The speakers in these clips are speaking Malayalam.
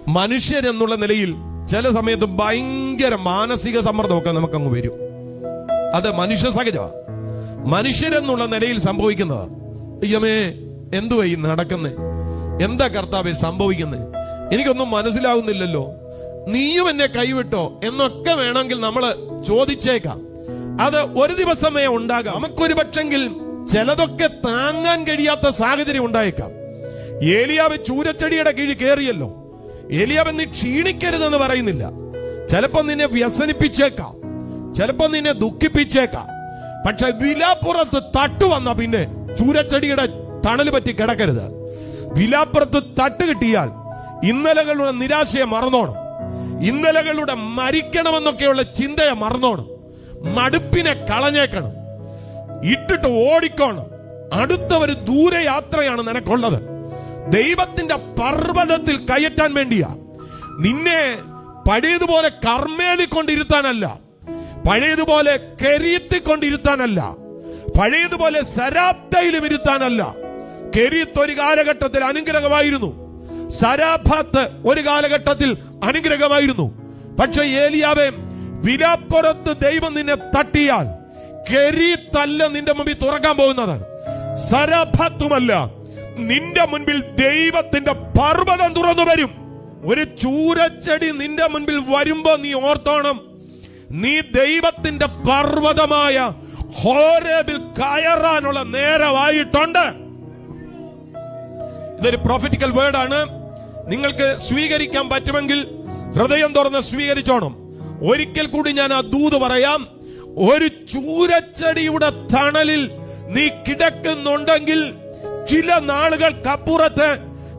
മനുഷ്യരെന്നുള്ള നിലയിൽ ചില സമയത്ത് ഭയങ്കര മാനസിക സമ്മർദ്ദമൊക്കെ നമുക്കങ്ങ് വരും. അത് മനുഷ്യ സഹജമാണ്. മനുഷ്യരെന്നുള്ള നിലയിൽ സംഭവിക്കുന്നത്, അയ്യമേ എന്തുവാ ഈ നടക്കുന്നേ, എന്താ കർത്താവേ സംഭവിക്കുന്നേ, എനിക്കൊന്നും മനസ്സിലാവുന്നില്ലല്ലോ, നീയും എന്നെ കൈവിട്ടോ എന്നൊക്കെ വേണമെങ്കിൽ നമ്മൾ ചോദിച്ചേക്കാം. അത് ഒരു ദിവസമേ ഉണ്ടാകാം. നമുക്കൊരു പക്ഷെങ്കിൽ ചിലതൊക്കെ താങ്ങാൻ കഴിയാത്ത സാഹചര്യം ഉണ്ടായേക്കാം. ഏലിയാവ് ചൂരച്ചെടിയുടെ കീഴിൽ കയറിയല്ലോ. ഏലിയാവ് നീ ക്ഷീണിക്കരുതെന്ന് പറയുന്നില്ല. ചിലപ്പോ നിന്നെ വ്യസനിപ്പിച്ചേക്കാം, ചിലപ്പോ നിന്നെ ദുഃഖിപ്പിച്ചേക്കാം. പക്ഷെ വിലാപ്പുറത്ത് തട്ടു വന്ന പിന്നെ ചൂരച്ചെടിയുടെ തണൽ പറ്റി കിടക്കരുത്. വിലാപ്പുറത്ത് തട്ട് കിട്ടിയാൽ ഇന്നലകളുടെ നിരാശയെ മറന്നോണം, ഇന്നലകളുടെ മരിക്കണമെന്നൊക്കെയുള്ള ചിന്തയെ മറന്നോണം, മടുപ്പിനെ കളഞ്ഞേക്കണം, ഇട്ടിട്ട് ഓടിക്കോണം. അടുത്ത ഒരു ദൂരയാത്രയാണ് നിനക്കുള്ളത്. ദൈവത്തിന്റെ പർവ്വതത്തിൽ കയറ്റാൻ വേണ്ടിയാ. നിന്നെ പഴയതുപോലെ കർമ്മേലിക്കൊണ്ടിരുത്താനല്ല, പഴയതുപോലെ കെരീത്തിക്കൊണ്ടിരുത്താനല്ല, പഴയതുപോലെ സരാപ്തയിലും ഇരുത്താനല്ല. കെരീത്ത് ഒരു കാലഘട്ടത്തിൽ അനുഗ്രഹമായിരുന്നു, സരാഫത്ത് ഒരു കാലഘട്ടത്തിൽ അനുഗ്രഹമായിരുന്നു. പക്ഷെ ഏലിയാവേ, വിലാപ്പുറത്ത് ദൈവം നിന്നെ തട്ടിയാൽ കെരീത്തല്ല നിന്റെ മുമ്പിൽ തുറക്കാൻ പോകുന്നത്, സരാഫത്തുമല്ല, നിന്റെ മുൻപിൽ ദൈവത്തിന്റെ പർവ്വതം തുറന്നു വരും. ഒരു ചൂരച്ചെടി നിന്റെ മുൻപിൽ വരുമ്പോ നീ ഓർത്തോണം, നീ ദൈവത്തിന്റെ പർവ്വതമായ ഹോരേബിൽ കയറാനുള്ള നേരമായിട്ടുണ്ട്. ഇതൊരു പ്രൊഫറ്റിക്കൽ വേർഡാണ്. നിങ്ങൾക്ക് സ്വീകരിക്കാൻ പറ്റുമെങ്കിൽ ഹൃദയം തുറന്ന് സ്വീകരിച്ചോണം. ഒരിക്കൽ കൂടി ഞാൻ ആ ദൂത് പറയാം. ഒരു ചൂരച്ചെടിയുടെ തണലിൽ നീ കിടക്കുന്നുണ്ടെങ്കിൽ ചില നാളുകൾക്കപ്പുറത്ത്,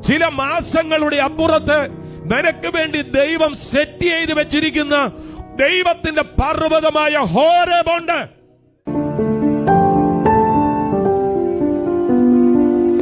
ചില മാസങ്ങളുടെ അപ്പുറത്ത് നിനക്ക് വേണ്ടി ദൈവം സെറ്റ് ചെയ്ത് വെച്ചിരിക്കുന്ന ദൈവത്തിന്റെ പർവ്വതമായ ഹോരേബുണ്ട്.